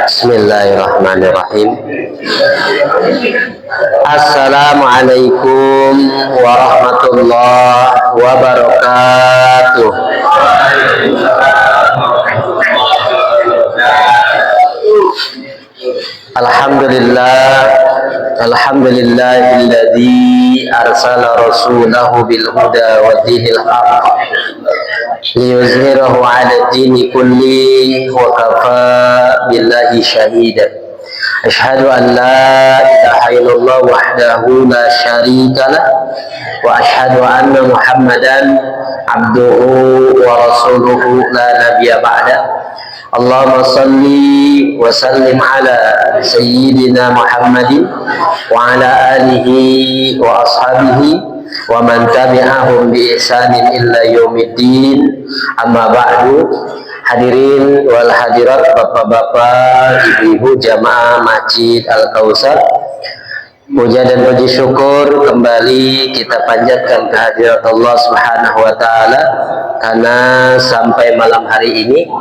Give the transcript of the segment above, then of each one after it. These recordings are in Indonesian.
Bismillahirrahmanirrahim. Assalamualaikum warahmatullahi wabarakatuh. Alhamdulillahilladzi arsala rasulahu bil huda wa dinil haqq liyuzhirahu 'ala dini kulli wa kafa billahi shahida. Asyhadu an la ilaha illallah wahdahu la syarika lah wa asyhadu anna Muhammadan abduhu wa rasuluhu la nabiyya ba'da. Allahumma salli wa sallim ala sayyidina Muhammadin wa ala alihi wa ashabihi wa man tabi'ahum bi ihsanin illa yaumiddin. Amma ba'du. Hadirin wal hadirat, bapak-bapak, ibu-ibu jamaah Masjid Al-Kautsar, puja dan puji syukur kembali kita panjatkan kehadirat Allah Subhanahu wa taala karena sampai malam hari ini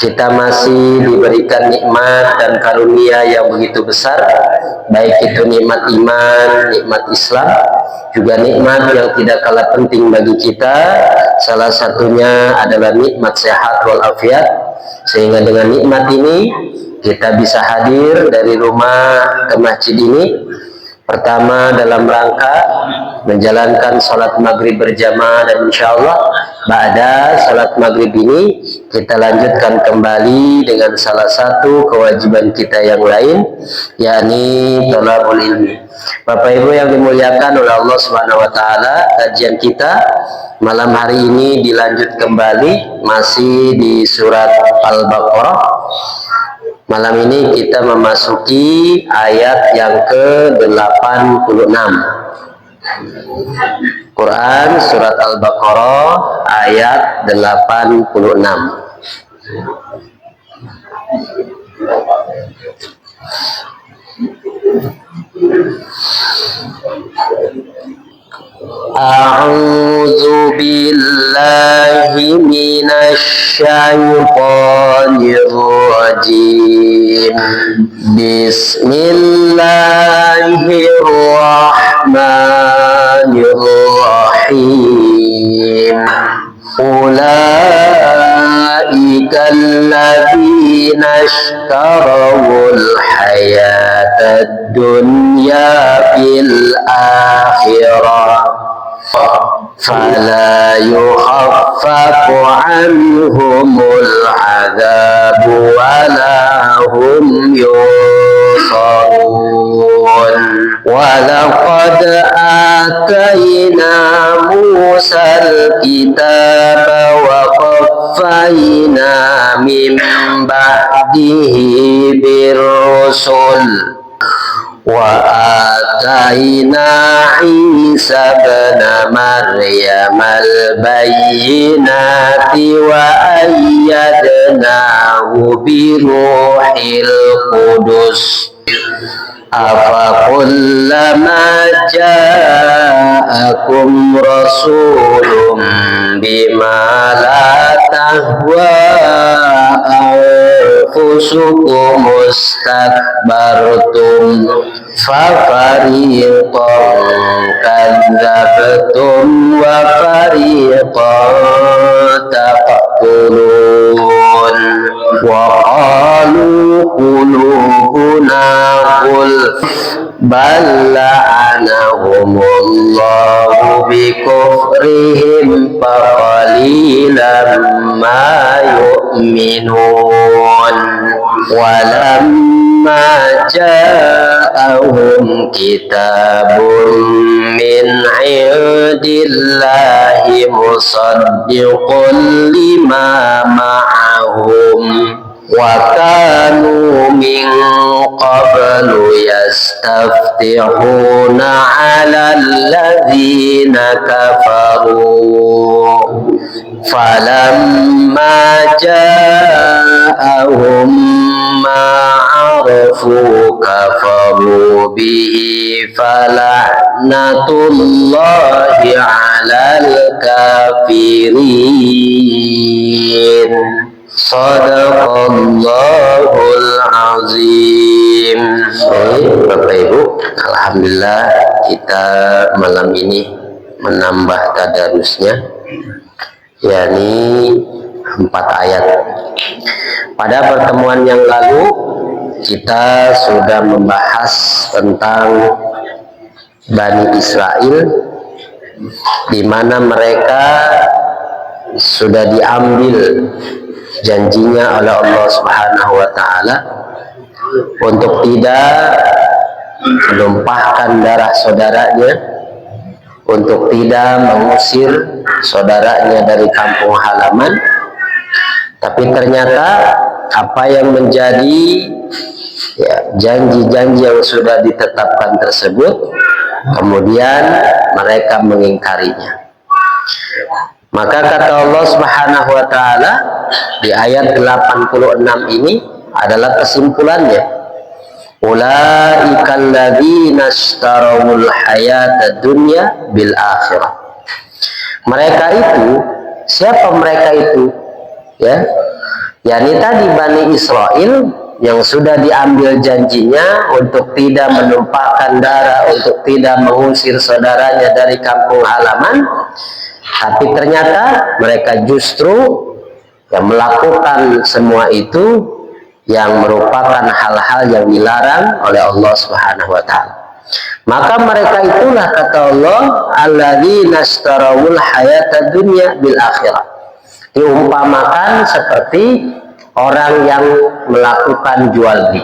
kita masih diberikan nikmat dan karunia yang begitu besar, baik itu nikmat iman, nikmat Islam, juga nikmat yang tidak kalah penting bagi kita. Salah satunya adalah nikmat sehat walafiat, sehingga dengan nikmat ini kita bisa hadir dari rumah ke masjid ini. Pertama dalam rangka menjalankan sholat maghrib berjamaah, dan insya Allah ba'da sholat maghrib ini kita lanjutkan kembali dengan salah satu kewajiban kita yang lain, yakni thalabul ilmi. Bapak Ibu yang dimuliakan oleh Allah Subhanahu wa taala, kajian kita malam hari ini dilanjut kembali masih di surat Al-Baqarah. Malam ini kita memasuki ayat yang ke-86. Quran surat Al-Baqarah ayat 86. A'udzu billahi minasy syaithanir rajim. Bismillahirrahmanirrahim. Ulaika alladzina ishtarawul hayatad dunya bil akhirah fala yukhaffafu anhumul adzabu wala hum yunsarun. Walaqad atayna Musal kitaba wa qaffayna min ba'dihi birrusul wa atayna Isa ibn Maryam al-bayyinati wa ayyadnahu bi ruhil qudus. Afa kullama ja'akum rasulun bima la tahwa anfusukum mustakbartum fafariqan kadzabtum wa fariqan taqtulun wa qalu qulubuna qulf bal la'anahumullahu bikufrihim faqalilan ma yu'minun. Walamma ja'ahum kitabun min 'indillahi musaddiqun lima ma'ahum wa kanu min qablu yastaftihuna 'ala alladhina kafaru falamma ja'ahum ma 'arafu kafaru bihi fala'natullahi 'alal kafirin. Sadaqallahul azim. Bapak Ibu, alhamdulillah kita malam ini menambah tadarusnya, yakni 4 ayat. Pada pertemuan yang lalu kita sudah membahas tentang Bani Israel, di mana mereka sudah diambil janjinya oleh Allah Subhanahu wa taala untuk tidak menumpahkan darah saudaranya, untuk tidak mengusir saudaranya dari kampung halaman. Tapi ternyata apa yang menjadi janji-janji yang sudah ditetapkan tersebut, kemudian mereka mengingkarinya. Maka kata Allah Subhanahu wa taala di ayat 86 ini adalah kesimpulannya. Ulaikal ladzina ishtarawul hayatad dunya bil akhirah. Mereka itu, siapa mereka itu? Ya, yakni tadi Bani Israel yang sudah diambil janjinya untuk tidak menumpahkan darah, untuk tidak mengusir saudaranya dari kampung halaman, tapi ternyata mereka justru yang melakukan semua itu yang merupakan hal-hal yang dilarang oleh Allah Subhanahu wa taala. Maka mereka itulah kata Allah, alladzina ishtarawul hayatad dunya bil akhirah. Diumpamakan seperti orang yang melakukan jual beli.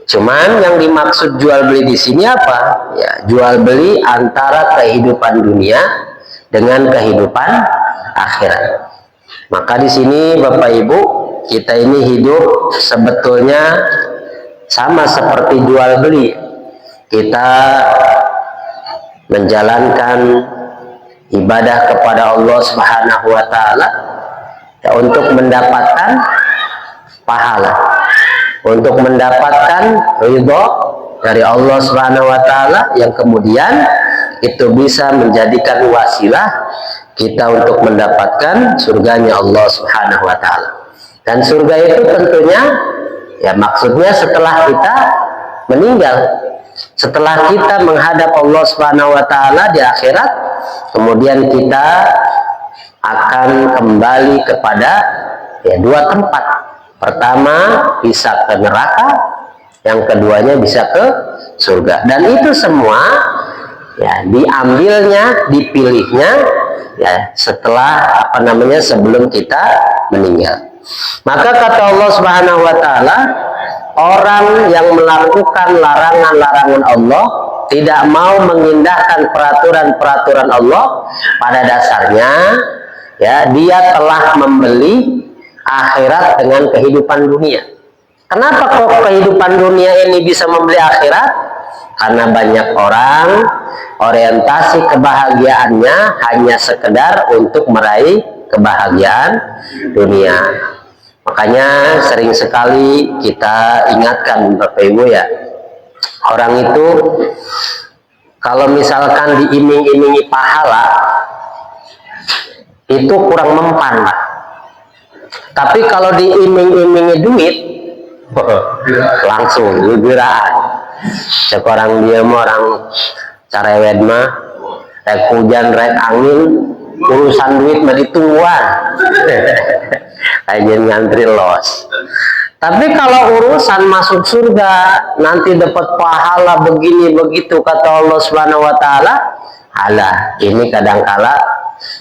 Cuman yang dimaksud jual beli di sini apa? Ya, jual beli antara kehidupan dunia dengan kehidupan akhirat. Maka di sini Bapak Ibu, kita ini hidup sebetulnya sama seperti jual beli. Kita menjalankan ibadah kepada Allah Subhanahu wa taala ya, untuk mendapatkan pahala, untuk mendapatkan ridho dari Allah Subhanahu wa taala, yang kemudian itu bisa menjadikan wasilah kita untuk mendapatkan surganya Allah Subhanahu wa taala. Dan surga itu tentunya ya maksudnya setelah kita meninggal, setelah kita menghadap Allah Subhanahu wa taala di akhirat, kemudian kita akan kembali kepada ya 2 tempat. Pertama bisa ke neraka, yang keduanya bisa ke surga. Dan itu semua ya diambilnya, dipilihnya ya setelah sebelum kita meninggal. Maka kata Allah Subhanahu wa taala, orang yang melakukan larangan-larangan Allah, tidak mau mengindahkan peraturan-peraturan Allah, pada dasarnya ya dia telah membeli akhirat dengan kehidupan dunia. Kenapa kok kehidupan dunia ini bisa membeli akhirat? Karena banyak orang orientasi kebahagiaannya hanya sekedar untuk meraih kebahagiaan dunia. Makanya sering sekali kita ingatkan Bapak Ibu ya, orang itu kalau misalkan diiming-imingi pahala itu kurang mempan, tapi kalau diiming-imingi duit langsung geraan. Sekarang dia mah orang carewed mah rek hujan rek angin, urusan duit mah dituan aja ngantri los. Tapi kalau urusan masuk surga, nanti dapat pahala begini begitu kata Allah Subhanahu wa taala, alah ini kadangkala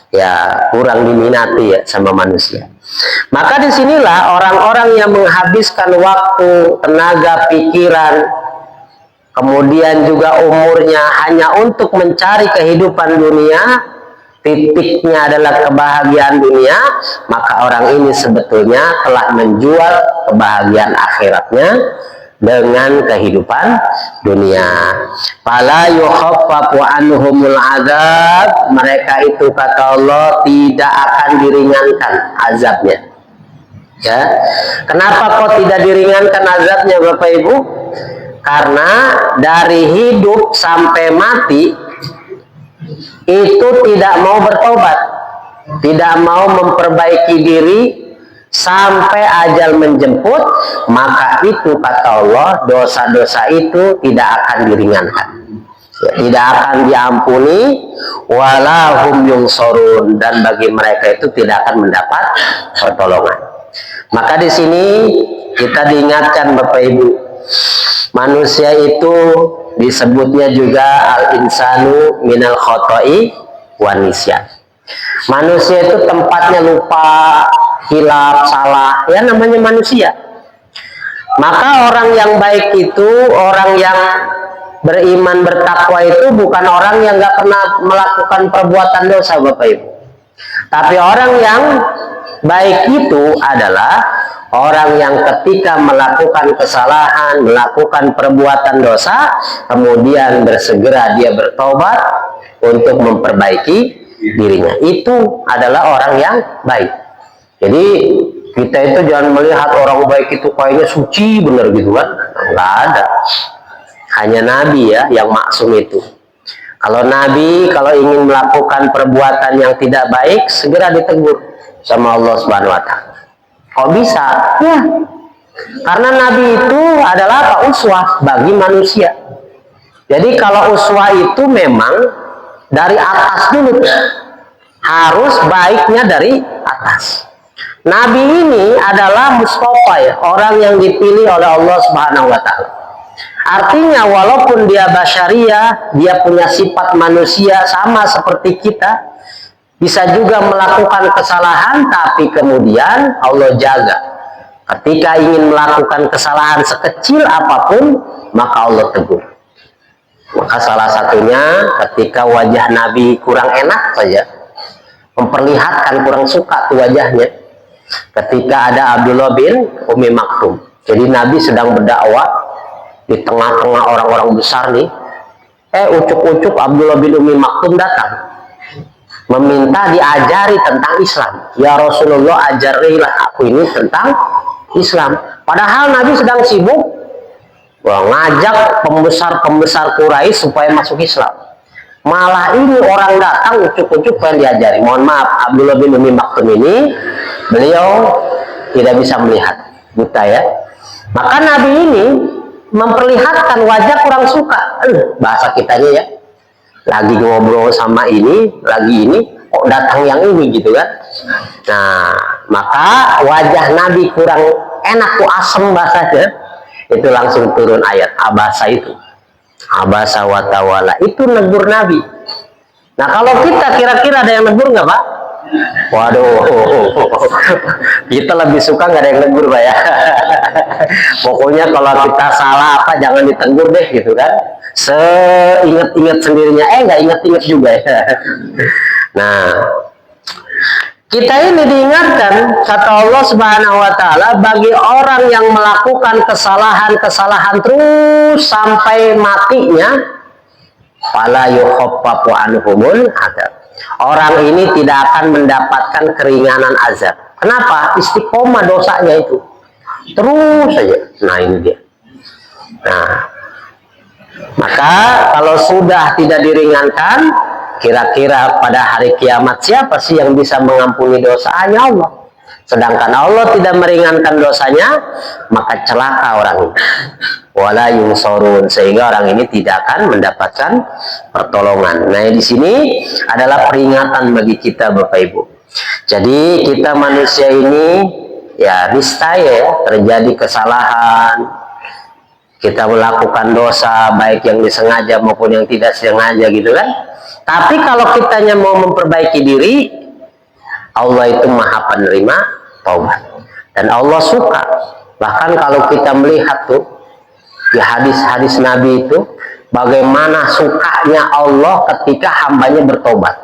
ya kurang diminati ya sama manusia. Maka disinilah orang-orang yang menghabiskan waktu, tenaga, pikiran, kemudian juga umurnya hanya untuk mencari kehidupan dunia, titiknya adalah kebahagiaan dunia, maka orang ini sebetulnya telah menjual kebahagiaan akhiratnya dengan kehidupan dunia. Fala yukhaffafu anhumul azab, mereka itu kata Allah tidak akan diringankan azabnya. Ya, kenapa kok tidak diringankan azabnya Bapak Ibu? Karena dari hidup sampai mati itu tidak mau bertobat, tidak mau memperbaiki diri, sampai ajal menjemput, maka itu kata Allah, dosa-dosa itu tidak akan diringankan, tidak akan diampuni, walahum yungsorun, dan bagi mereka itu tidak akan mendapat pertolongan. Maka di sini kita diingatkan Bapak Ibu, manusia itu disebutnya juga al-insanu minal khoto'i wa nisyan. Manusia itu tempatnya lupa, hilaf, salah, ya namanya manusia. Maka orang yang baik itu, orang yang beriman, bertakwa itu bukan orang yang gak pernah melakukan perbuatan dosa Bapak Ibu. Tapi orang yang baik itu adalah orang yang ketika melakukan kesalahan, melakukan perbuatan dosa, kemudian bersegera dia bertobat untuk memperbaiki dirinya. Itu adalah orang yang baik. Jadi kita itu jangan melihat orang baik itu kayaknya suci bener gitu kan. Nggak ada. Hanya Nabi ya yang maksum itu. Kalau Nabi kalau ingin melakukan perbuatan yang tidak baik, segera ditegur sama Allah Subhanahu wa Ta'ala. Kok bisa? Ya. Karena Nabi itu adalah apa? Uswah bagi manusia. Jadi kalau uswah itu memang dari atas dulu, harus baiknya dari atas. Nabi ini adalah Mustafa ya, orang yang dipilih oleh Allah Subhanahu wa Ta'ala. Artinya walaupun dia basyariah, dia punya sifat manusia sama seperti kita, bisa juga melakukan kesalahan, tapi kemudian Allah jaga. Ketika ingin melakukan kesalahan sekecil apapun, maka Allah tegur. Maka salah satunya ketika wajah Nabi kurang enak saja, memperlihatkan kurang suka tuh wajahnya, ketika ada Abdullah bin Umi Maktum. Jadi Nabi sedang berdakwah di tengah-tengah orang-orang besar nih, ucuk-ucuk Abdullah bin Umi Maktum datang meminta diajari tentang Islam. Ya Rasulullah, ajarilah aku ini tentang Islam. Padahal Nabi sedang sibuk ngajak pembesar-pembesar Quraisy supaya masuk Islam. Malah ini orang datang ucuk-ucuk pengen diajari. Mohon maaf, Abdullah bin Umi Maktum ini beliau tidak bisa melihat, buta ya. Maka Nabi ini memperlihatkan wajah kurang suka. Bahasa kitanya ya, lagi ngobrol sama ini, lagi ini, kok datang yang ini gitu kan. Nah, maka wajah Nabi kurang enak, kok asem bahasanya. Itu langsung turun ayat abasa itu, abasa wa tawala, itu negur Nabi. Nah kalau kita kira-kira ada yang negur nggak Pak? Waduh, kita lebih suka nggak ada yang negur Pak ya. Pokoknya kalau kita salah apa jangan ditegur deh gitu kan. Seinget-inget sendirinya, nggak inget-inget juga ya. Nah, kita ini diingatkan kata Allah Subhanahu wa Ta'ala, bagi orang yang melakukan kesalahan-kesalahan terus sampai matinya, fala yukhaffafu anhumul adzab. Orang ini tidak akan mendapatkan keringanan azab. Kenapa? Istiqomah dosanya itu terus saja. Nah ini dia. Nah, maka kalau sudah tidak diringankan, kira-kira pada hari kiamat siapa sih yang bisa mengampuni dosa? Hanya Allah. Sedangkan Allah tidak meringankan dosanya, maka celaka orang ini. Wala yungsorun, sehingga orang ini tidak akan mendapatkan pertolongan. Nah, di sini adalah peringatan bagi kita Bapak Ibu. Jadi kita manusia ini ya niscaya terjadi kesalahan. Kita melakukan dosa baik yang disengaja maupun yang tidak sengaja gitu kan. Tapi kalau kitanya mau memperbaiki diri, Allah itu maha penerima taubat. Dan Allah suka. Bahkan kalau kita melihat tuh di hadis-hadis Nabi itu, bagaimana sukanya Allah ketika hambanya bertobat.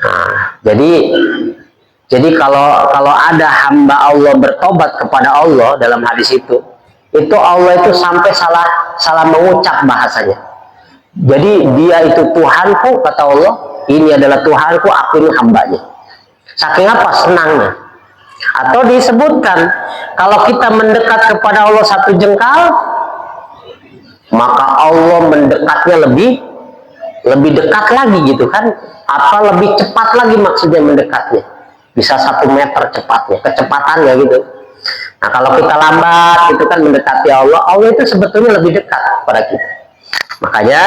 Nah, jadi kalau ada hamba Allah bertobat kepada Allah dalam hadis itu Allah itu sampai salah mengucap bahasanya. Jadi dia itu Tuhanku, kata Allah, ini adalah Tuhanku, aku ini hambanya. Saking apa? Senangnya. Atau disebutkan, kalau kita mendekat kepada Allah satu jengkal, maka Allah mendekatnya lebih dekat lagi gitu kan. Apa lebih cepat lagi maksudnya mendekatnya. bisa 1 meter cepatnya, kecepatannya gitu. Nah kalau kita lambat itu kan mendekati Allah, Allah itu sebetulnya lebih dekat pada kita. Makanya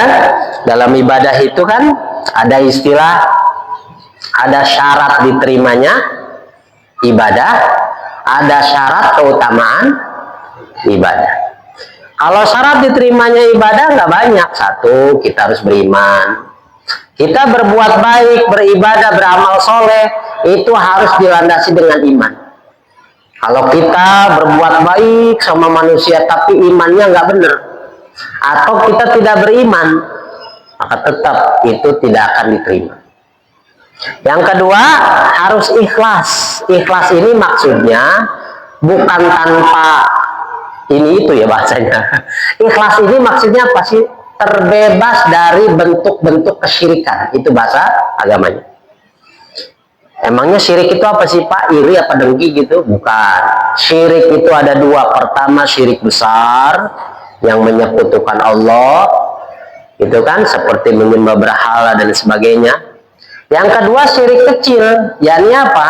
dalam ibadah itu kan ada istilah, ada syarat diterimanya ibadah, ada syarat keutamaan ibadah. Kalau syarat diterimanya ibadah nggak banyak. 1, kita harus beriman. Kita berbuat baik, beribadah, beramal soleh, itu harus dilandasi dengan iman. Kalau kita berbuat baik sama manusia tapi imannya nggak benar, atau kita tidak beriman, maka tetap itu tidak akan diterima. Yang kedua, harus ikhlas. Ikhlas ini maksudnya bukan tanpa ini itu ya bahasanya. Ikhlas ini maksudnya apa sih? Terbebas dari bentuk-bentuk kesyirikan. Itu bahasa agamanya. Emangnya syirik itu apa sih Pak? Iri apa dengki gitu? Bukan. Syirik itu ada 2. Pertama syirik besar yang menyekutukan Allah. Itu kan seperti menyembah berhala dan sebagainya. Yang kedua syirik kecil. Yakni apa?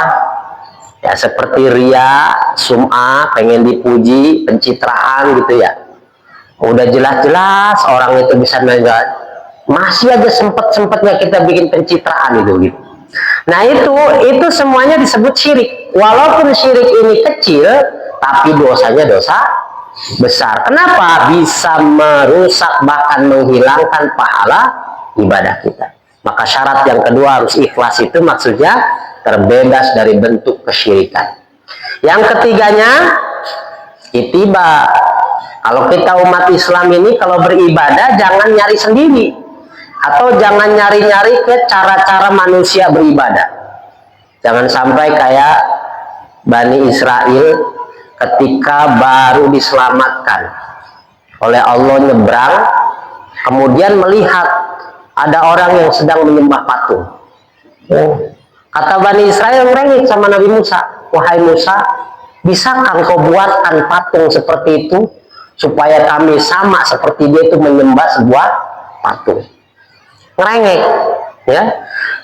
Ya seperti ria, sum'ah, pengen dipuji, pencitraan gitu ya. Udah jelas-jelas orang itu bisa menjual, masih aja sempet-sempetnya kita bikin pencitraan gitu. Nah itu semuanya disebut syirik. Walaupun syirik ini kecil, tapi dosanya dosa besar. Kenapa? Bisa merusak bahkan menghilangkan pahala ibadah kita. Maka syarat yang kedua harus ikhlas, itu maksudnya terbebas dari bentuk kesyirikan. Yang ketiganya ittiba. Kalau kita umat Islam ini kalau beribadah jangan nyari sendiri, atau jangan nyari-nyari ke cara-cara manusia beribadah. Jangan sampai kayak Bani Israel ketika baru diselamatkan oleh Allah nyebrang, kemudian melihat ada orang yang sedang menyembah patung. Kata Bani Israel merengek sama Nabi Musa, wahai Musa, bisakah engkau buatkan patung seperti itu supaya kami sama seperti dia itu menyembah sebuah patung? Ngerengek, ya.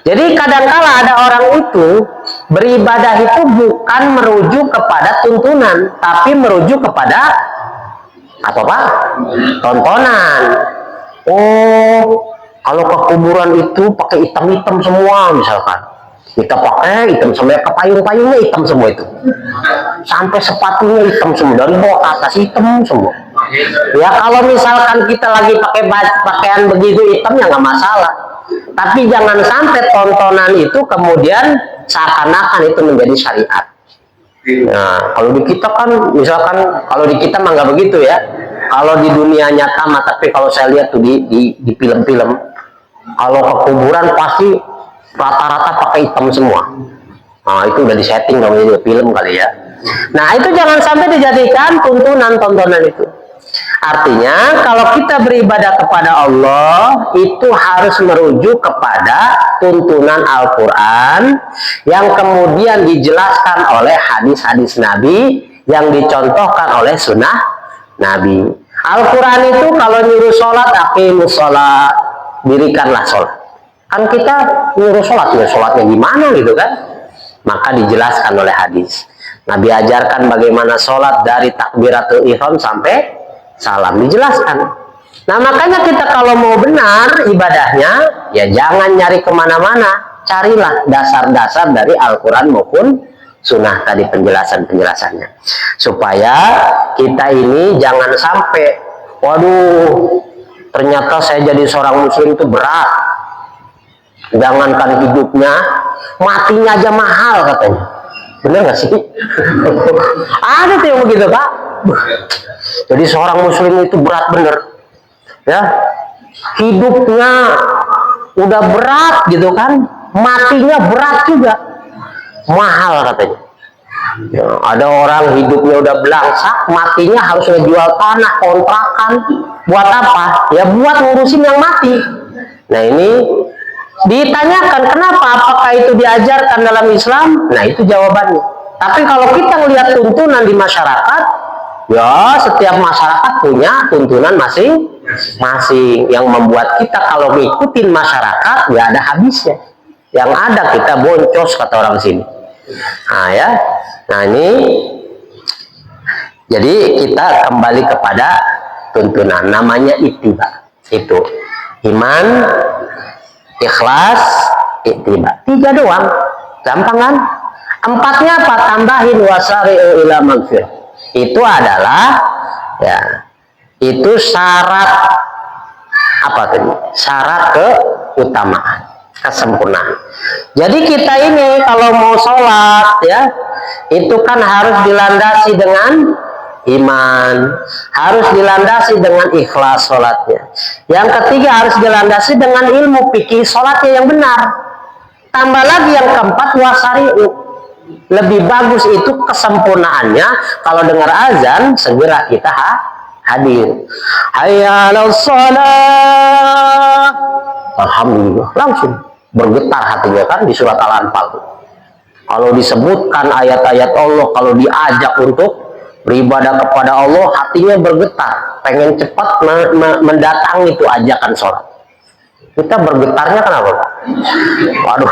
Jadi kadangkala ada orang itu beribadah itu bukan merujuk kepada tuntunan, tapi merujuk kepada apa Pak? Tontonan. Oh, kalau ke kuburan itu pakai hitam-hitam semua misalkan. Kita pakai hitam semua, ke payung-payungnya hitam semua itu. Sampai sepatunya hitam semua, dari bawah ke atas hitam semua. Ya kalau misalkan kita lagi pakai pakaian begitu hitam ya nggak masalah. Tapi jangan sampai tontonan itu kemudian seakan-akan itu menjadi syariat. Nah, kalau di kita kan misalkan, kalau di kita mah nggak begitu ya. Kalau di dunia nyata mah, tapi kalau saya lihat tuh di film-film, kalau ke kuburan pasti rata-rata pakai hitam semua. Nah, itu udah disetting namanya film kali ya. Nah, itu jangan sampai dijadikan tontonan itu. Artinya, kalau kita beribadah kepada Allah, itu harus merujuk kepada tuntunan Al-Quran yang kemudian dijelaskan oleh hadis-hadis Nabi yang dicontohkan oleh sunnah Nabi. Al-Quran itu kalau nyuruh sholat, aqimus sholat, dirikanlah sholat. Kan kita nyuruh sholat, ya sholatnya gimana gitu kan? Maka dijelaskan oleh hadis. Nabi ajarkan bagaimana sholat dari takbiratul ihram sampai salam, dijelaskan. Nah makanya kita kalau mau benar ibadahnya, ya jangan nyari kemana-mana. Carilah dasar-dasar dari Al-Quran maupun sunnah tadi penjelasan-penjelasannya. Supaya kita ini jangan sampai, waduh ternyata saya jadi seorang muslim itu berat. Jangankan hidupnya, matinya aja mahal katanya. Bener gak sih? Ada tuh yang begitu Pak. Jadi seorang muslim itu berat bener. Ya, hidupnya udah berat gitu kan, matinya berat juga, mahal katanya. Ya, ada orang hidupnya udah belangsak, matinya harus ngejual tanah, kontrakan. Buat apa? Ya buat ngurusin yang mati. Nah ini ditanyakan kenapa, apakah itu diajarkan dalam Islam? Nah itu jawabannya. Tapi kalau kita melihat tuntunan di masyarakat, ya setiap masyarakat punya tuntunan masing-masing yang membuat kita kalau ngikutin masyarakat ya ada habisnya. Yang ada kita boncos kata orang sini. Nah ya, nah ini jadi kita kembali kepada tuntunan, namanya ittiba. Itu iman, ikhlas, ittiba. 3 doang, gampang kan? 4-nya apa? Tambahin wasari'u ila magfirah. Itu adalah ya, itu syarat apa tadi? Syarat keutamaan, kesempurnaan. Jadi kita ini kalau mau sholat ya, itu kan harus dilandasi dengan iman, harus dilandasi dengan ikhlas sholatnya. Yang ketiga harus dilandasi dengan ilmu fikih sholatnya yang benar. Tambah lagi yang keempat wasari'u. Lebih bagus itu kesempurnaannya kalau dengar azan segera kita hadir. Hayya 'alas shalah. Alhamdulillah, langsung bergetar hatinya kan di surat Al-Anfal. Kalau disebutkan ayat-ayat Allah, kalau diajak untuk beribadah kepada Allah, hatinya bergetar, pengen cepat mendatangi itu ajakan sholat. Kita bergetarnya kenapa, Pak? Waduh,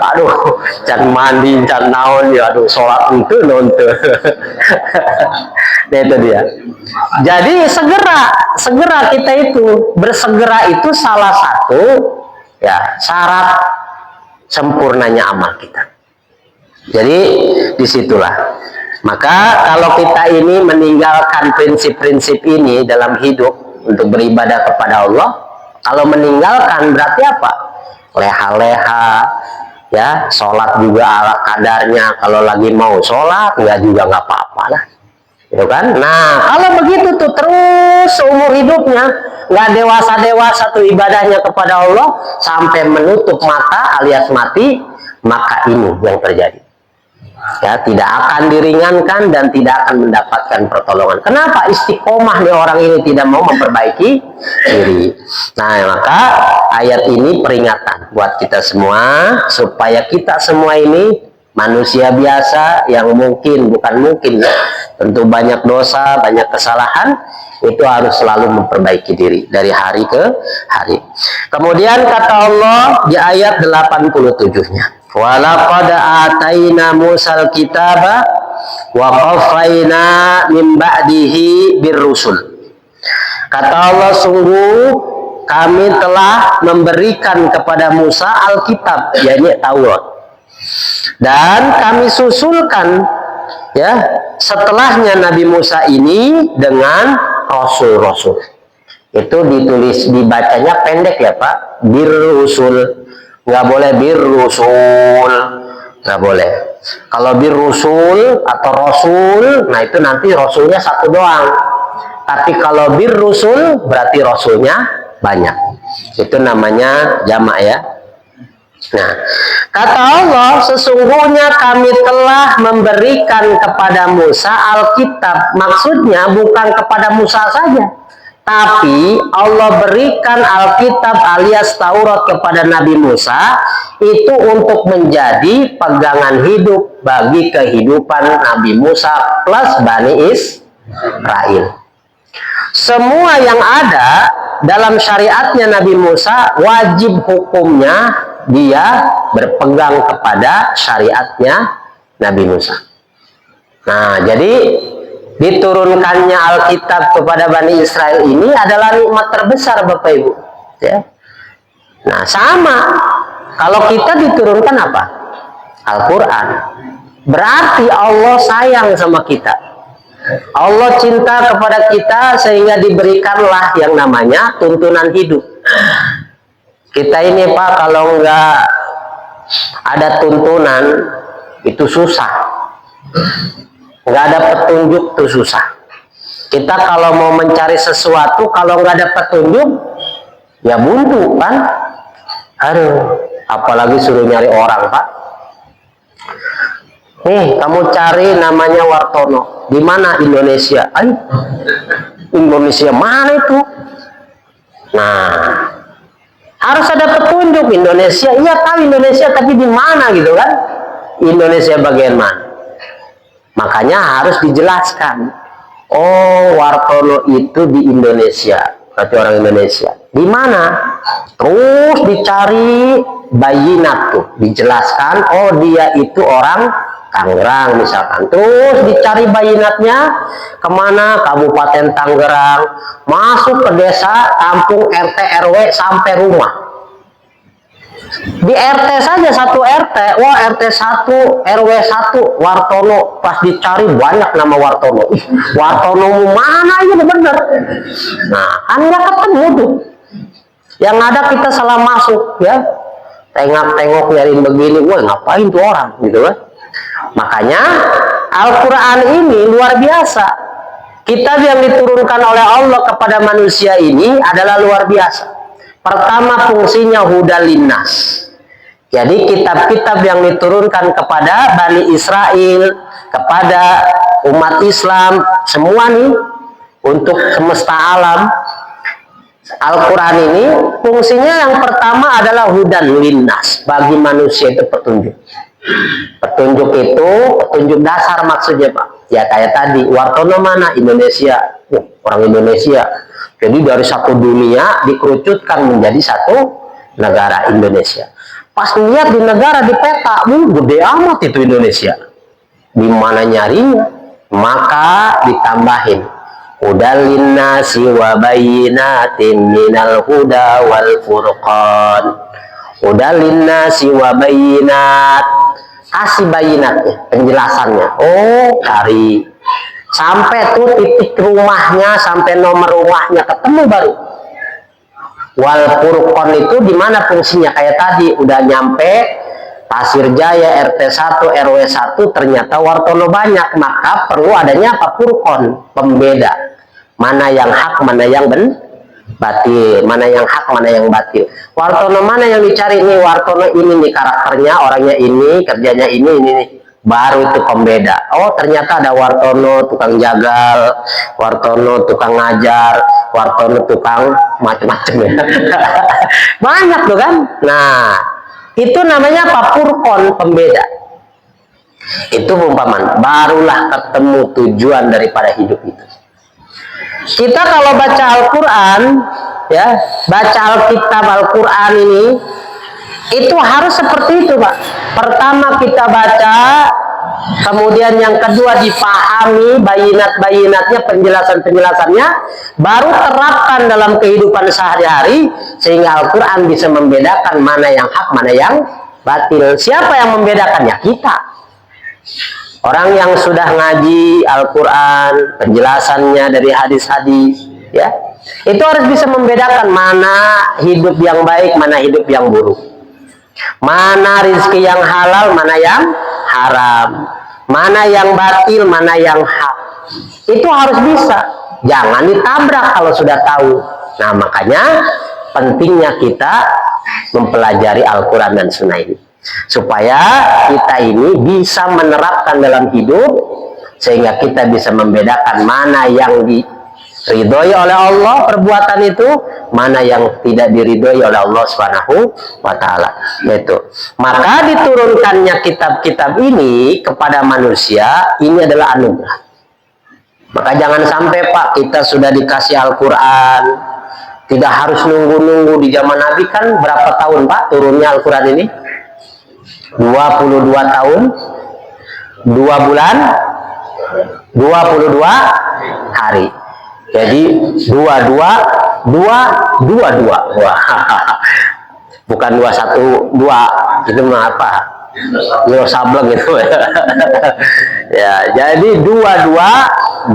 aduh, can mandi, can naon ya, aduh, sholat itu nonton. Nah itu dia. Jadi segera kita itu bersegera itu salah satu ya syarat sempurnanya amal kita. Jadi disitulah. Maka kalau kita ini meninggalkan prinsip-prinsip ini dalam hidup untuk beribadah kepada Allah, kalau meninggalkan berarti apa? Leha-leha, ya, sholat juga ala kadarnya. Kalau lagi mau sholat, juga nggak apa-apa lah, gitu kan? Nah, kalau begitu tuh terus seumur hidupnya nggak dewasa tuh ibadahnya kepada Allah sampai menutup mata alias mati, maka ini yang terjadi. Ya, tidak akan diringankan dan tidak akan mendapatkan pertolongan. Kenapa? Istiqomah nih orang ini tidak mau memperbaiki diri. Nah, maka ayat ini peringatan buat kita semua supaya kita semua ini manusia biasa yang bukan mungkin tentu banyak dosa, banyak kesalahan, itu harus selalu memperbaiki diri dari hari ke hari. Kemudian kata Allah di ayat 87-nya, walaqad ataina Musal kitaba wa qaffayna min ba'dihi birrusul. Kata Allah, sungguh kami telah memberikan kepada Musa Alkitab, yakni Taurat, dan kami susulkan ya setelahnya Nabi Musa ini dengan rasul-rasul. Itu dibacanya pendek ya Pak, birrusul. Nggak boleh birrusul, nggak boleh. Kalau birrusul atau rasul, nah itu nanti rasulnya satu doang. Tapi kalau birrusul berarti rasulnya banyak. Itu namanya jamak ya. Nah, kata Allah, sesungguhnya kami telah memberikan kepada Musa Alkitab. Maksudnya bukan kepada Musa saja, tapi Allah berikan Alkitab alias Taurat kepada Nabi Musa itu untuk menjadi pegangan hidup bagi kehidupan Nabi Musa plus Bani Israel. Semua yang ada dalam syariatnya Nabi Musa wajib hukumnya dia berpegang kepada syariatnya Nabi Musa. Nah, jadi diturunkannya Alkitab kepada Bani Israel ini adalah nikmat terbesar Bapak Ibu ya. Nah, sama kalau kita diturunkan apa? Al-Quran. Berarti Allah sayang sama kita, Allah cinta kepada kita sehingga diberikanlah yang namanya tuntunan hidup. Kita ini Pak, kalau nggak ada tuntunan itu susah. Nggak ada petunjuk tuh susah. Kita kalau mau mencari sesuatu, kalau nggak ada petunjuk, ya buntu kan. Aduh, apalagi suruh nyari orang Pak. Nih, kamu cari namanya Wartono. Di mana? Indonesia. Ayo, Indonesia mana itu? Nah, harus ada petunjuk. Indonesia, iya tahu Indonesia, tapi di mana gitu kan? Indonesia bagian mana? Makanya harus dijelaskan. Oh, Wartono itu di Indonesia, berarti orang Indonesia. Di mana? Terus dicari bayinat tuh, dijelaskan, oh dia itu orang Tangerang misalkan, terus dicari bayinatnya kemana, Kabupaten Tangerang, masuk ke desa, kampung, RT, RW, sampai rumah. Di RT saja, satu RT, wah RT 1, RW 1, Wartono, pas dicari banyak nama Wartono. Ih, Wartono mana aja bener. Nah, kan nggak ketemu tuh. Yang ada kita salah masuk ya, tengok-tengok nyariin begini, wah ngapain tuh orang gitu kan. Makanya Al-Quran ini luar biasa. Kitab yang diturunkan oleh Allah kepada manusia ini adalah luar biasa. Pertama, fungsinya hudal linnas. Jadi kitab-kitab yang diturunkan kepada Bani Israel, kepada umat Islam, semua nih untuk semesta alam. Al-Quran ini fungsinya yang pertama adalah hudan linnas, bagi manusia itu petunjuk. Petunjuk itu petunjuk dasar maksudnya Pak. Ya kayak tadi, Wartono mana? Indonesia. Orang Indonesia. Jadi dari satu dunia dikerucutkan menjadi satu negara Indonesia. Pas lihat di negara di peta, gede amat itu Indonesia. Di mana nyarinya? Maka ditambahin hudal linnasi wa bayyinatin minal huda wal furqan. Hudal linnasi wa bayyinat, kasih bayinatnya, penjelasannya. Oh, cari sampai tuh titik rumahnya, sampai nomor rumahnya ketemu baru. Wal furqan itu di mana fungsinya? Kayak tadi udah nyampe Pasir Jaya RT 1 RW 1, ternyata Wartono banyak, maka perlu adanya apa? Furqan, pembeda. Mana yang hak, mana yang batil, mana yang hak, mana yang batil. Wartono mana yang dicari nih? Wartono ini nih karakternya, orangnya ini, kerjanya ini nih. Baru itu pembeda. Oh ternyata ada Wartono tukang jagal, Wartono tukang ngajar, Wartono tukang macem-macem ya. Banyak tuh kan. Nah itu namanya apa? Furqan, pembeda. Itu umpamaan. Barulah ketemu tujuan daripada hidup itu. Kita kalau baca Al-Quran, ya, baca Alkitab Al-Quran ini, itu harus seperti itu, Pak. Pertama kita baca, kemudian yang kedua dipahami bayinat-bayinatnya, penjelasan-penjelasannya, baru terapkan dalam kehidupan sehari-hari, sehingga Al-Quran bisa membedakan mana yang hak, mana yang batil. Siapa yang membedakannya? Kita. Orang yang sudah ngaji Al-Quran, penjelasannya dari hadis-hadis, ya, itu harus bisa membedakan mana hidup yang baik, mana hidup yang buruk, mana rizki yang halal, mana yang haram, mana yang batil, mana yang hak. Itu harus bisa, jangan ditabrak kalau sudah tahu. Nah makanya pentingnya kita mempelajari Al-Quran dan Sunnah ini, supaya kita ini bisa menerapkan dalam hidup, sehingga kita bisa membedakan mana yang diridhoi oleh Allah perbuatan itu, mana yang tidak diridhoi oleh Allah Subhanahu wa Ta'ala. Itu. Maka diturunkannya kitab-kitab ini kepada manusia ini adalah anugerah. Maka jangan sampai Pak kita sudah dikasih Al-Quran, tidak harus nunggu-nunggu. Di zaman Nabi kan berapa tahun Pak turunnya Al-Quran ini? 22 tahun 2 bulan 22 hari. Jadi 22 wah bukan 21 2 itu mah apa? Yo sableng gitu. Ya, jadi 22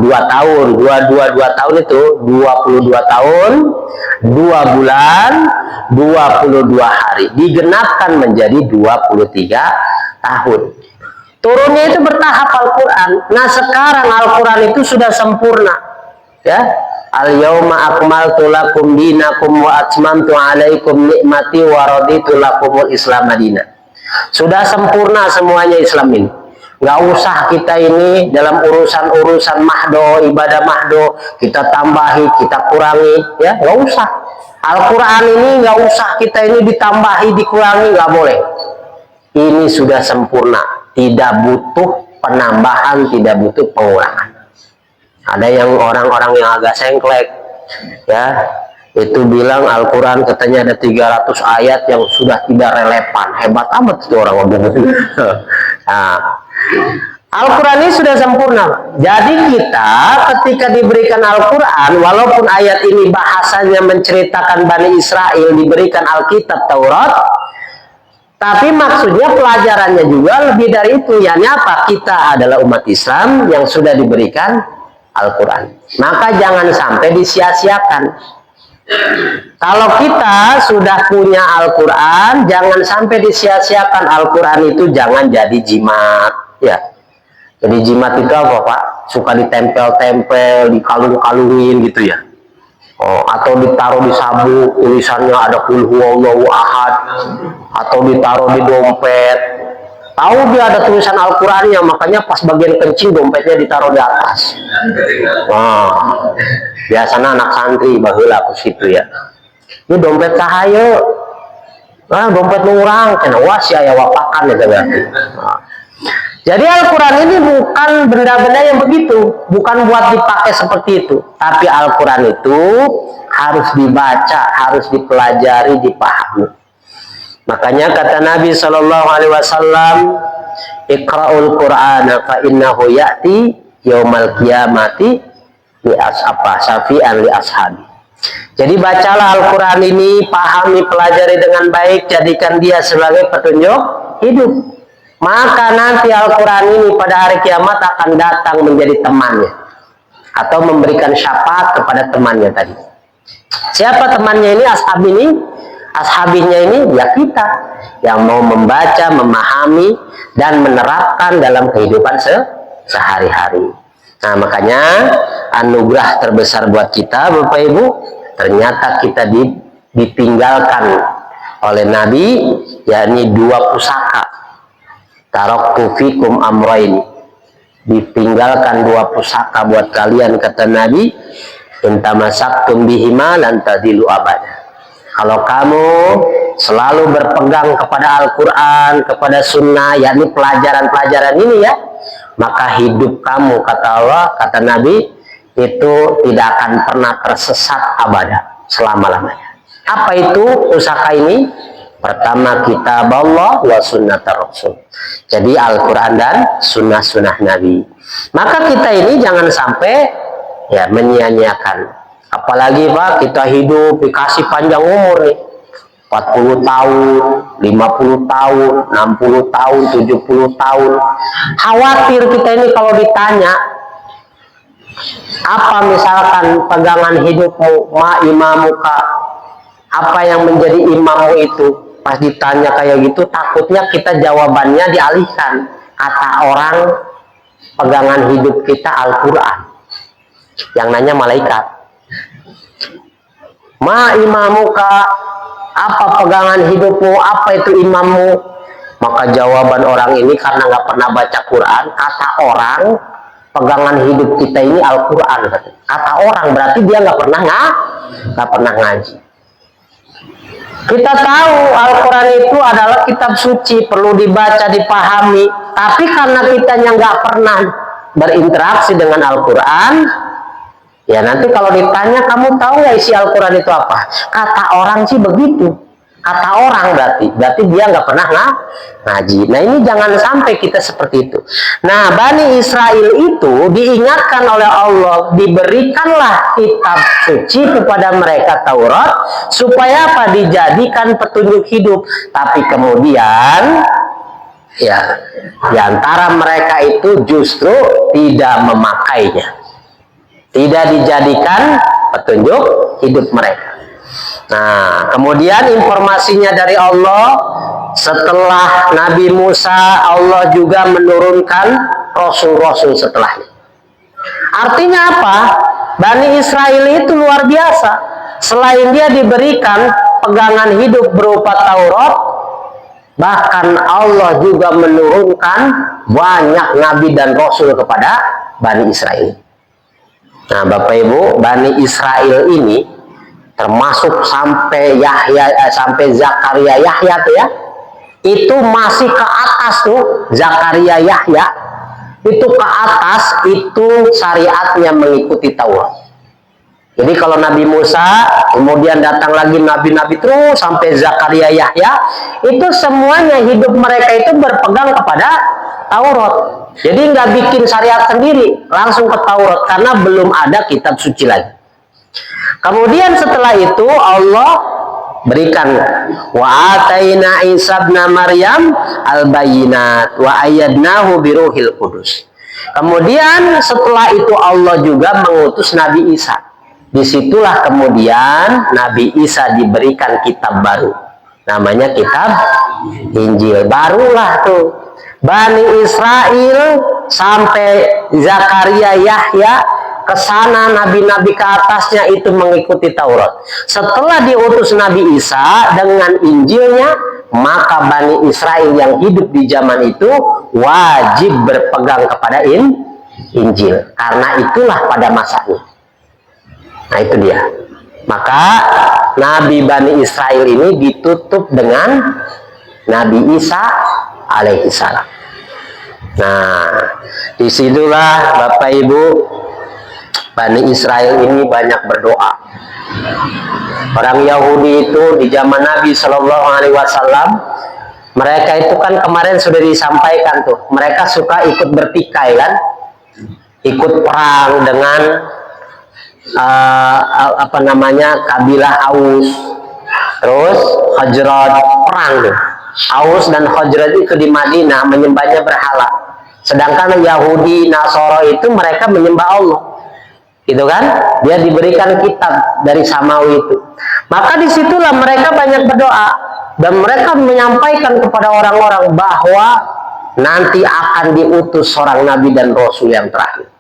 tahun, 22 tahun itu 22 tahun 2 bulan 22 hari digenapkan menjadi 23 tahun. Turunnya itu bertahap Al-Quran. Nah sekarang Al-Quran itu sudah sempurna, ya. Al-yawma akmaltu lakum dinakum wa atmamtu alaikum nikmati wa raditu lakumul Islam madinah. Sudah sempurna semuanya Islam ini. Nggak usah kita ini dalam urusan-urusan mahdo, ibadah mahdo, kita tambahi, kita kurangi, ya nggak usah. Al-Quran ini nggak usah kita ini ditambahi, dikurangi, nggak boleh. Ini sudah sempurna, tidak butuh penambahan, tidak butuh pengurangan. Ada yang orang-orang yang agak sengklek, ya, Itu bilang Al-Quran katanya ada 300 ayat yang sudah tidak relevan. Hebat amat itu orang ngomong. Nah, Al-Quran ini sudah sempurna. Jadi kita ketika diberikan Al-Quran, walaupun ayat ini bahasanya menceritakan Bani Israel diberikan Alkitab Taurat, tapi maksudnya pelajarannya juga lebih dari itu. Yakni apa? Kita adalah umat Islam yang sudah diberikan Al-Quran. Maka jangan sampai disia-siakan. Kalau kita sudah punya Al-Quran, jangan sampai disia-siakan. Al-Quran itu jangan jadi jimat, ya. Jadi jimat itu apa, Pak? Suka ditempel-tempel, dikalung-kalungin gitu ya. Oh, atau ditaruh di sabuk, tulisannya ada Qul huwallahu ahad, atau ditaruh di dompet. Tahu dia ada tulisan Al-Qurannya, makanya pas bagian kencing dompetnya ditaruh di atas. Wah, biasanya anak santri baheula ku situ ya. Ini dompet cahaya. Nah, dompet orang, cenah wah sia aya wapakan ya berarti. Nah. Jadi Al-Quran ini bukan benda-benda yang begitu, bukan buat dipakai seperti itu. Tapi Al-Quran itu harus dibaca, harus dipelajari, dipahami. Makanya kata Nabi Shallallahu Alaihi Wasallam, Iqra'ul Qur'ana fa innahu ya'ti yaumal qiyamati li syafi'an li ashabi. Jadi bacalah Al-Quran ini, pahami, pelajari dengan baik, jadikan dia sebagai petunjuk hidup. Maka nanti Al-Quran ini pada hari kiamat akan datang menjadi temannya, atau memberikan syafaat kepada temannya tadi. Siapa temannya ini? Ashab ini. Ashabinya ini ya kita yang mau membaca, memahami, dan menerapkan dalam kehidupan sehari-hari. Nah, makanya anugerah terbesar buat kita, Bapak Ibu, ternyata kita ditinggalkan oleh Nabi, yakni 2 pusaka. Taraktu fikum amrayn. Ditinggalkan 2 pusaka buat kalian, kata Nabi, intamasaktum bihima lan tadilu abada. Kalau kamu selalu berpegang kepada Al-Quran, kepada Sunnah, yakni pelajaran-pelajaran ini ya, maka hidup kamu, kata Allah, kata Nabi, itu tidak akan pernah tersesat abada, selama-lamanya. Apa itu pusaka ini? Pertama, kitab Allah wa sunnah Rasul. Jadi Al-Quran dan sunnah-sunnah Nabi. Maka kita ini jangan sampai ya menyia-nyiakan. Apalagi Pak, kita hidup dikasih panjang umur nih, 40 tahun, 50 tahun, 60 tahun, 70 tahun. Khawatir kita ini kalau ditanya, apa misalkan pegangan hidupmu, ma imamuka, apa yang menjadi imammu itu? Pas ditanya kayak gitu, takutnya kita jawabannya dialihkan. Kata orang, pegangan hidup kita Al-Quran. Yang nanya malaikat. Ma imamuka, apa pegangan hidupmu, apa itu imammu? Maka jawaban orang ini karena nggak pernah baca Quran, kata orang pegangan hidup kita ini Al-Quran. Kata orang berarti dia nggak pernah ngaji. Kita tahu Al-Quran itu adalah kitab suci, perlu dibaca, dipahami. Tapi karena kitanya nggak pernah berinteraksi dengan Al-Quran, ya nanti kalau ditanya, kamu tahu ya isi Al-Quran itu apa? Kata orang sih begitu. Kata orang berarti dia nggak pernah ngaji. Nah, ini jangan sampai kita seperti itu. Nah, Bani Israel itu diingatkan oleh Allah, diberikanlah kitab suci kepada mereka Taurat, supaya apa? Dijadikan petunjuk hidup. Tapi kemudian ya di antara mereka itu justru tidak memakainya, tidak dijadikan petunjuk hidup mereka. Nah, kemudian informasinya dari Allah, setelah Nabi Musa, Allah juga menurunkan rasul-rasul setelahnya. Artinya apa? Bani Israel itu luar biasa. Selain dia diberikan pegangan hidup berupa Taurat, bahkan Allah juga menurunkan banyak nabi dan rasul kepada Bani Israel. Nah, Bapak Ibu, Bani Israel ini termasuk sampai sampai Zakaria Yahya tuh ya, itu masih ke atas tuh. Zakaria Yahya itu ke atas, itu syariatnya mengikuti Taurat. Jadi kalau Nabi Musa, kemudian datang lagi nabi-nabi terus sampai Zakaria, Yahya, itu semuanya hidup mereka itu berpegang kepada Taurat. Jadi nggak bikin syariat sendiri, langsung ke Taurat karena belum ada kitab suci lagi. Kemudian setelah itu Allah berikan wa ataina Isa ibn Maryam al-bayyinat wa ayyadnahu biruhil qudus. Kemudian setelah itu Allah juga mengutus Nabi Isa. Disitulah kemudian Nabi Isa diberikan kitab baru, namanya kitab Injil. Barulah tuh Bani Israel sampai Zakaria, Yahya, ke sana nabi-nabi ke atasnya itu mengikuti Taurat. Setelah diutus Nabi Isa dengan Injilnya, maka Bani Israel yang hidup di zaman itu wajib berpegang kepada Injil, karena itulah pada masanya. Nah itu dia. Maka Nabi Bani Israel ini ditutup dengan Nabi Isa alaihissalam. Nah, disitulah Bapak Ibu, Bani Israel ini banyak berdoa. Orang Yahudi itu di zaman Nabi Shallallahu Alaihi Wasallam, mereka itu kan kemarin sudah disampaikan tuh, mereka suka ikut bertikai kan, ikut perang dengan kabilah Aus, terus Khazraj, perang tuh. Aus dan Khazraj itu di Madinah menyembahnya berhala, sedangkan Yahudi Nasoro itu mereka menyembah Allah, gitu kan? Dia diberikan kitab dari Samawi itu. Maka disitulah mereka banyak berdoa dan mereka menyampaikan kepada orang-orang bahwa nanti akan diutus seorang nabi dan rasul yang terakhir,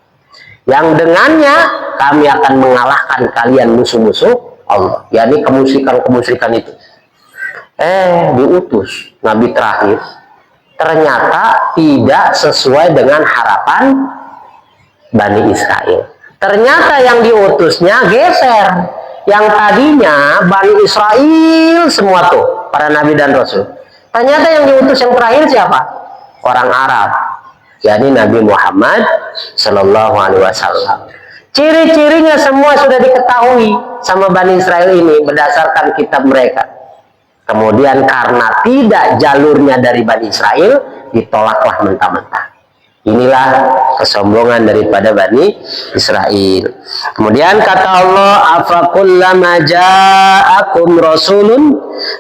yang dengannya kami akan mengalahkan kalian musuh-musuh Allah, yakni kemusyrikan itu. Diutus nabi terakhir, ternyata tidak sesuai dengan harapan Bani Israel. Ternyata yang diutusnya geser. Yang tadinya Bani Israel semua tuh, para nabi dan rasul. Ternyata yang diutus yang terakhir siapa? Orang Arab, yakni Nabi Muhammad Sallallahu Alaihi Wasallam. Ciri-cirinya semua sudah diketahui sama Bani Israel ini berdasarkan kitab mereka. Kemudian karena tidak jalurnya dari Bani Israel, ditolaklah mentah-mentah. Inilah kesombongan daripada Bani Israel. Kemudian kata Allah, afakullama ja'akum rasulun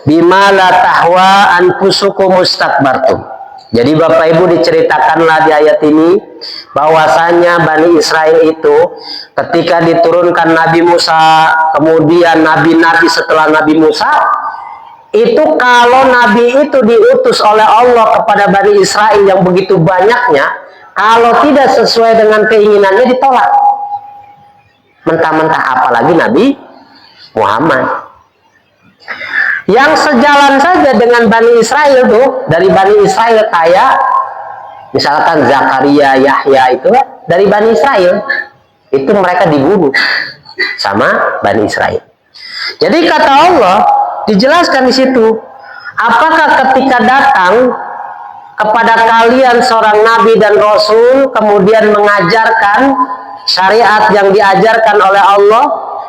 bima la tahwa anfusukum mustakbartum. Jadi Bapak Ibu diceritakanlah di ayat ini bahwasanya Bani Israel itu ketika diturunkan Nabi Musa, kemudian nabi-nabi setelah Nabi Musa, itu kalau Nabi itu diutus oleh Allah kepada Bani Israel yang begitu banyaknya, kalau tidak sesuai dengan keinginannya ditolak mentah-mentah, apalagi Nabi Muhammad yang sejalan saja dengan Bani Israel tuh. Dari Bani Israel kayak misalkan Zakaria, Yahya itu dari Bani Israel, itu mereka dibunuh sama Bani Israel. Jadi kata Allah dijelaskan di situ, apakah ketika datang kepada kalian seorang nabi dan rasul kemudian mengajarkan syariat yang diajarkan oleh Allah,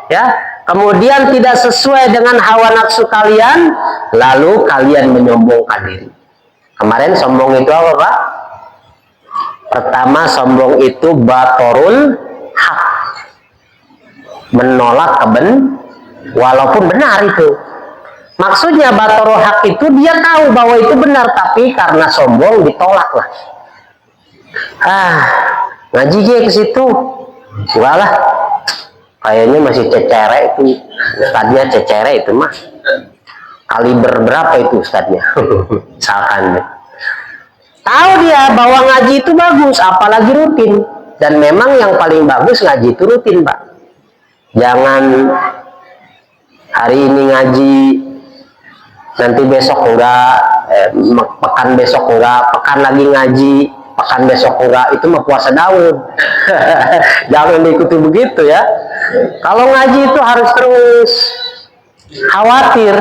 ya, kemudian tidak sesuai dengan hawa nafsu kalian, lalu kalian menyombongkan diri. Kemarin sombong itu apa, Pak? Pertama, sombong itu batorul hak, menolak walaupun benar itu. Maksudnya batorul hak itu dia tahu bahwa itu benar, tapi karena sombong ditolak lah. Ngaji dia ke situ, enggak lah, kayaknya masih cecerek itu, ustadznya cecerek itu mah. Kaliber berapa itu ustadznya? Misalkan tahu dia bahwa ngaji itu bagus, apalagi rutin. Dan memang yang paling bagus ngaji itu rutin, Pak. Jangan hari ini ngaji, nanti besok enggak, pekan besok enggak, pekan lagi ngaji, pekan besok enggak, itu mah puasa Daud. Jangan diikuti begitu ya. Kalau ngaji itu harus terus, khawatir.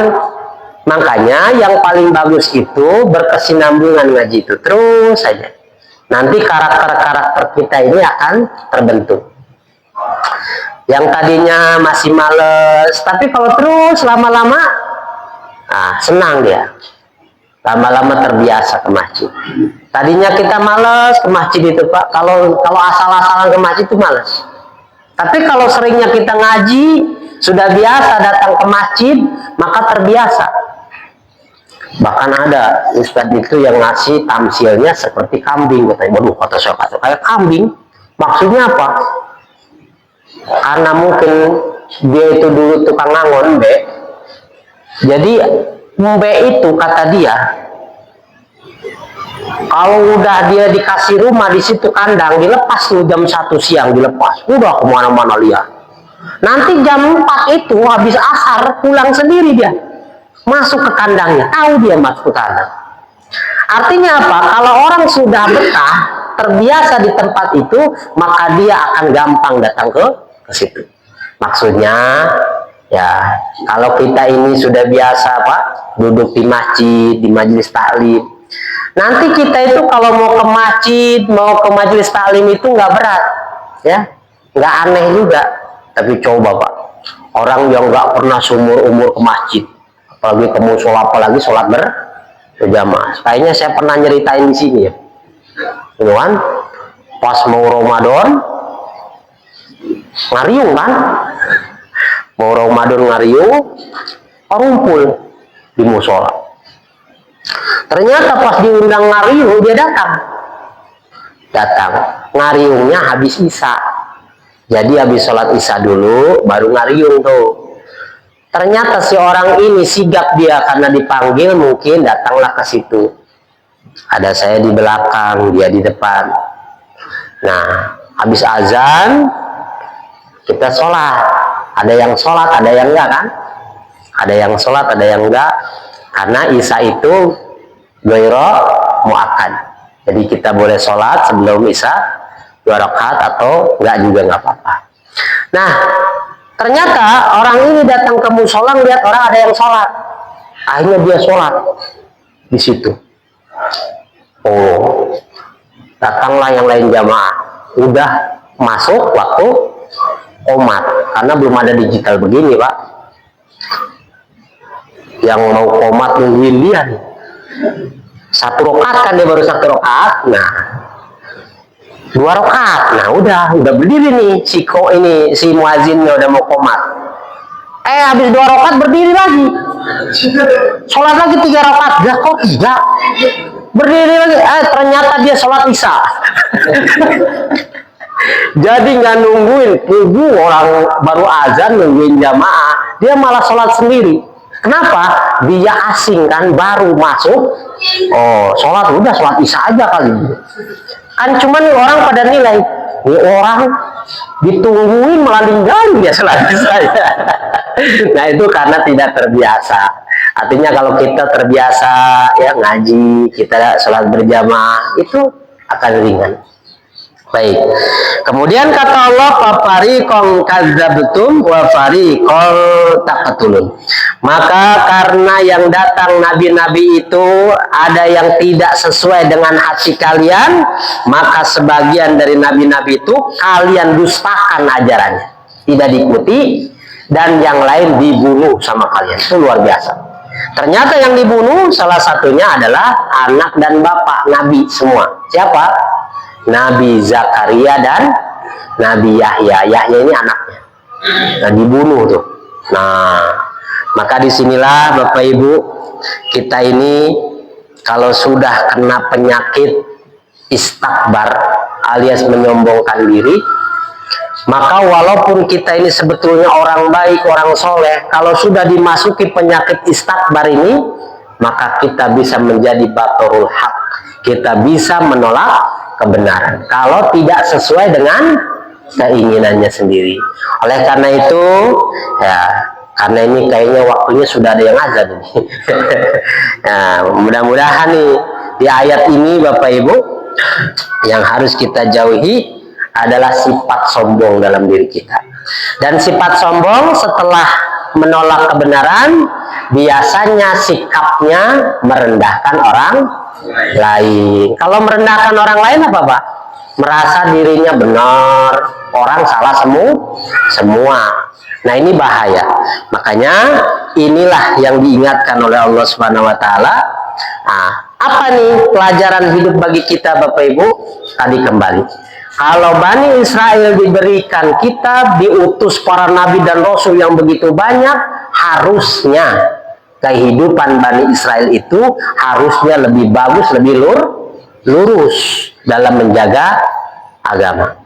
Makanya yang paling bagus itu berkesinambungan ngaji itu terus saja. Nanti karakter-karakter kita ini akan terbentuk. Yang tadinya masih males, tapi kalau terus lama-lama, senang dia. Lama-lama terbiasa ke masjid. Tadinya kita males ke masjid itu Pak, kalau asal-asalan ke masjid itu males. Tapi kalau seringnya kita ngaji, sudah biasa datang ke masjid, maka terbiasa. Bahkan ada ustadz itu yang ngasih tamsilnya seperti kambing, katanya. Waduh, kata saya, kayak kambing. Maksudnya apa? Karena mungkin dia itu dulu tukang ngangon, Mbak. Jadi Mbak itu kata dia, kalau udah dia dikasih rumah di situ kandang, dilepas tuh jam 1 siang dilepas, udah kemana-mana lihat. Nanti jam 4 itu habis asar pulang sendiri dia, masuk ke kandangnya, tahu dia masuk ke kandang. Artinya apa? Kalau orang sudah betah, terbiasa di tempat itu, maka dia akan gampang datang ke situ. Maksudnya, ya kalau kita ini sudah biasa Pak, duduk di masjid, di majelis taklim, nanti kita itu kalau mau ke masjid, mau ke majelis taklim itu nggak berat, ya, nggak aneh juga. Tapi coba Pak, orang yang nggak pernah seumur umur ke masjid, apalagi ke musola, apalagi sholat berjamaah. Kayaknya saya pernah nyeritain di sini ya, kan? Pas mau Ramadan, ngariung kan? Mau Ramadan ngariung, ngumpul di musola. Ternyata pas diundang ngariung, dia datang. Ngariungnya habis isya. Jadi habis sholat isya dulu, baru ngariung tuh. Ternyata si orang ini sigap dia karena dipanggil, mungkin datanglah ke situ. Ada saya di belakang, dia di depan. Nah, habis azan, kita sholat. Ada yang sholat, ada yang enggak kan? Ada yang sholat, ada yang enggak. Karena isya itu ghairu muakkad. Jadi kita boleh sholat sebelum isya 2 rakaat atau enggak juga enggak apa-apa. Nah, ternyata orang ini datang ke musola lihat orang ada yang sholat. Akhirnya dia sholat di situ. Oh, datanglah yang lain jamaah. Udah masuk waktu qomat, karena belum ada digital begini Pak. Yang mau qomat nungguin dia nih. 1 rakaat kan dia baru 1 rakaat. Nah, 2 rakaat. Nah, udah berdiri nih si muazinnya udah mau qomat. Habis 2 rakaat berdiri lagi. Sholat lagi 3 rakaat. Lah kok 3? Berdiri lagi. Ternyata dia sholat isya. Jadi nggak nungguin orang baru azan nungguin jamaah, dia malah sholat sendiri. Kenapa? Dia asing kan, baru masuk. Oh, sholat udah sholat isya aja kali. Kan cuman orang pada nilai, ini orang ditungguin malah ninggalin dia sholat isya. Nah itu karena tidak terbiasa. Artinya kalau kita terbiasa ya ngaji, kita sholat berjamaah, itu akan ringan. Baik. Kemudian kata Allah, fafariqon kadzabtum wa fariqon taqtulun. Maka karena yang datang nabi-nabi itu ada yang tidak sesuai dengan hati kalian, maka sebagian dari nabi-nabi itu kalian dustakan ajarannya, tidak diikuti, dan yang lain dibunuh sama kalian. Itu luar biasa. Ternyata yang dibunuh salah satunya adalah anak dan bapak nabi semua. Siapa? Nabi Zakaria dan Nabi Yahya. Yahya ini anaknya. Nah, dibunuh tuh. Nah, maka disinilah Bapak Ibu, kita ini kalau sudah kena penyakit istakbar alias menyombongkan diri, maka walaupun kita ini sebetulnya orang baik, orang soleh, kalau sudah dimasuki penyakit istakbar ini, maka kita bisa menjadi batorul haq. Kita bisa menolak kebenaran kalau tidak sesuai dengan keinginannya sendiri. Oleh karena itu, ya, karena ini kayaknya waktunya sudah ada yang azan ini. Nah, mudah-mudahan nih di ayat ini Bapak Ibu, yang harus kita jauhi adalah sifat sombong dalam diri kita. Dan sifat sombong setelah menolak kebenaran, biasanya sikapnya merendahkan orang lain. Kalau merendahkan orang lain apa Pak? merasa dirinya benar, orang salah semua. Nah, ini bahaya. Makanya inilah yang diingatkan oleh Allah Subhanahu wa taala. Nah, apa nih pelajaran hidup bagi kita Bapak Ibu? Tadi kembali. Kalau Bani Israel diberikan kitab, diutus para nabi dan rasul yang begitu banyak, harusnya kehidupan Bani Israel itu harusnya lebih bagus, lebih lurus dalam menjaga agama.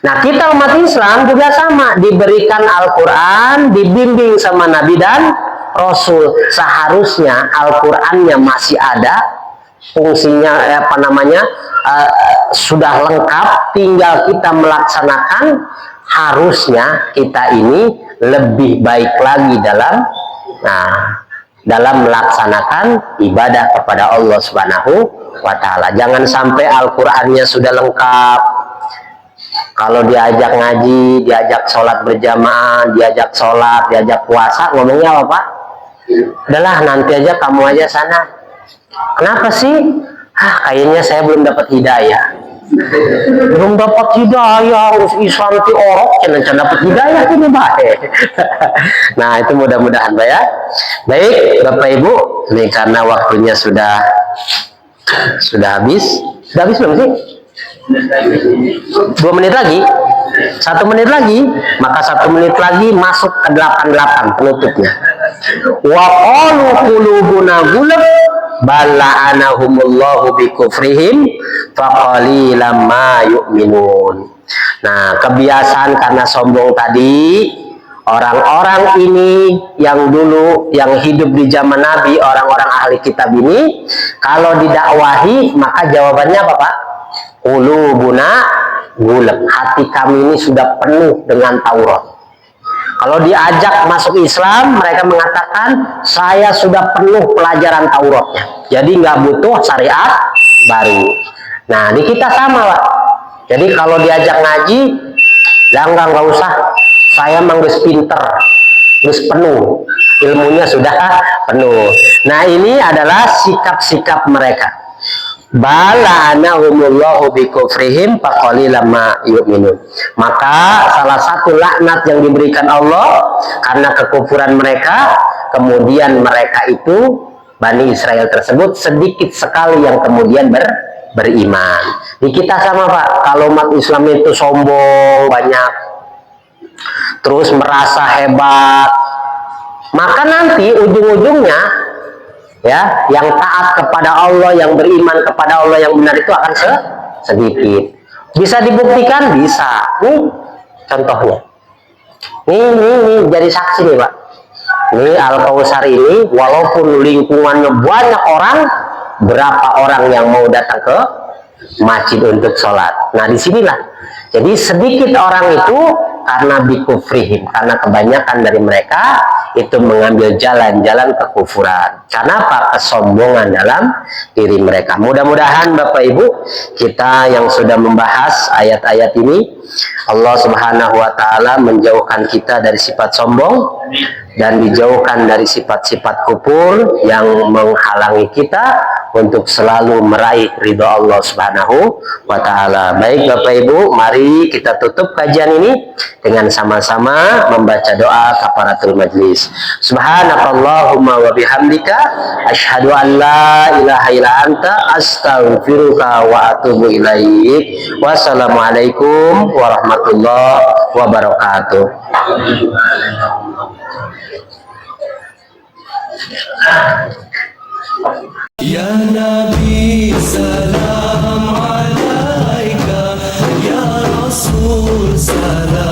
Nah, kita umat Islam juga sama, diberikan Al-Quran, dibimbing sama Nabi dan Rasul. Seharusnya Al-Qurannya masih ada, fungsinya sudah lengkap, tinggal kita melaksanakan. Harusnya kita ini lebih baik lagi dalam melaksanakan ibadah kepada Allah Subhanahu wa taala. Jangan sampai Al-Qur'annya sudah lengkap, kalau diajak ngaji, diajak sholat berjamaah, diajak sholat, diajak puasa, ngomongnya apa Pak? Udahlah, nanti aja, kamu aja sana. Kenapa sih? Kayaknya saya belum dapat hidayah. Belum dapat hidayah, harus Islam ti orok, jangan dapat hidayah ini baik. Nah, itu mudah-mudahan Pak ya. Baik Bapak Ibu, ini karena waktunya sudah habis. Sudah habis belum sih? 2 menit lagi, 1 menit lagi, maka 1 menit lagi masuk ke 88 penutupnya. Wa qalu qulubuna ghulab bala'anahumullahu bikufrihim faqalilan ma yu'minun. Nah, kebiasaan karena sombong tadi, orang-orang ini yang dulu yang hidup di zaman Nabi, orang-orang ahli kitab ini, kalau didakwahi maka jawabannya apa Pak? Qulubuna ghulab, hati kami ini sudah penuh dengan Taurat. Kalau diajak masuk Islam, mereka mengatakan saya sudah penuh pelajaran Tauratnya, jadi nggak butuh syariat baru. Nah, di kita sama Pak. Jadi kalau diajak ngaji, ya nggak usah, saya manggus pinter, terus penuh ilmunya sudah penuh. Nah, ini adalah sikap-sikap mereka. Bala'anahumullahu bikufrihim faqalilan ma yu'minun. Maka salah satu laknat yang diberikan Allah karena kekufuran mereka, kemudian mereka itu Bani Israel tersebut sedikit sekali yang kemudian beriman. Di kita sama Pak, kalau umat Islam itu sombong banyak, terus merasa hebat, maka nanti ujung-ujungnya ya, yang taat kepada Allah, yang beriman kepada Allah yang benar itu akan sedikit. Bisa dibuktikan? Bisa. Nih contohnya. Nih jadi saksi nih Pak. Ini Al-Kautsar ini, walaupun lingkungannya banyak orang, berapa orang yang mau datang ke masjid untuk sholat. Nah, disinilah. Jadi sedikit orang itu karena bikufrihim, karena kebanyakan dari mereka itu mengambil jalan-jalan kekufuran. Karena apa? Kesombongan dalam diri mereka. Mudah-mudahan Bapak Ibu, kita yang sudah membahas ayat-ayat ini, Allah Subhanahu wa taala menjauhkan kita dari sifat sombong dan dijauhkan dari sifat-sifat kufur yang menghalangi kita untuk selalu meraih ridho Allah Subhanahu wa taala. Baik Bapak Ibu, mari kita tutup kajian ini dengan sama-sama membaca doa kafaratul majlis. Subhanakallahumma wa bihamdika asyhadu an la ilaha illa anta astaghfiruka wa atubu ilaik. Wassalamualaikum warahmatullahi wabarakatuh. Ya Nabi salam alaika, ya Rasul salam